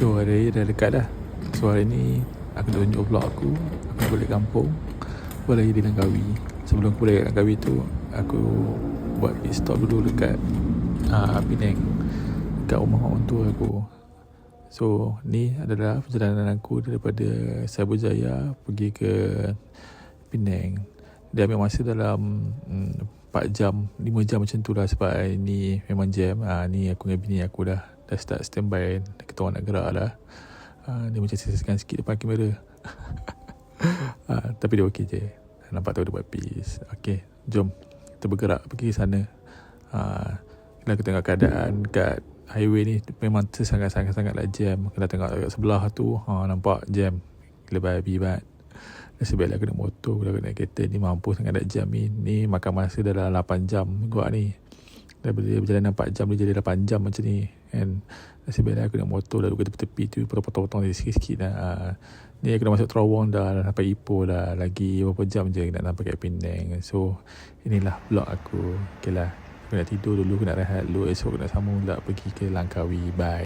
So hari dah dekat dah. So hari ni aku nak tunjuk vlog aku nak balik kampung, balik di Langkawi. Sebelum aku balik Langkawi tu, aku buat pit stop dulu dekat Penang, dekat rumah orang tua aku. So ni adalah perjalanan aku daripada Sabah Jaya pergi ke Penang. Dia ambil masa dalam 4 jam, 5 jam macam tu lah, sebab ni memang jam. Ni aku dengan bini aku dah start standby. Kita orang nak gerak lah. Dia macam sesuaikan sikit depan kamera. Tapi dia okey je. Nampak tahu dia buat peace. Okey, jom kita bergerak pergi ke sana. Kita tengok keadaan kat highway ni memang sangat-sangat jam. Kita tengok kat sebelah tu, nampak jam gila babi banget. Nasib baiklah aku naik motor, kalau aku naik kereta ni mampu sangat nak jam ni. Ni makan masa dalam 8 jam gua ni. Daripada berjalan 4 jam dia jadi 8 jam macam ni. And nasib baiklah aku naik motor lalu ke tepi tu, potong-potong sikit-sikit dah. Ni aku dah masuk Terawang dah sampai Ipoh dah. Lagi berapa jam je nak sampai kat Penang. So inilah vlog aku. Okay lah, aku nak tidur dulu, aku nak rehat dulu. Esok aku nak sambung pula pergi ke Langkawi. Bye.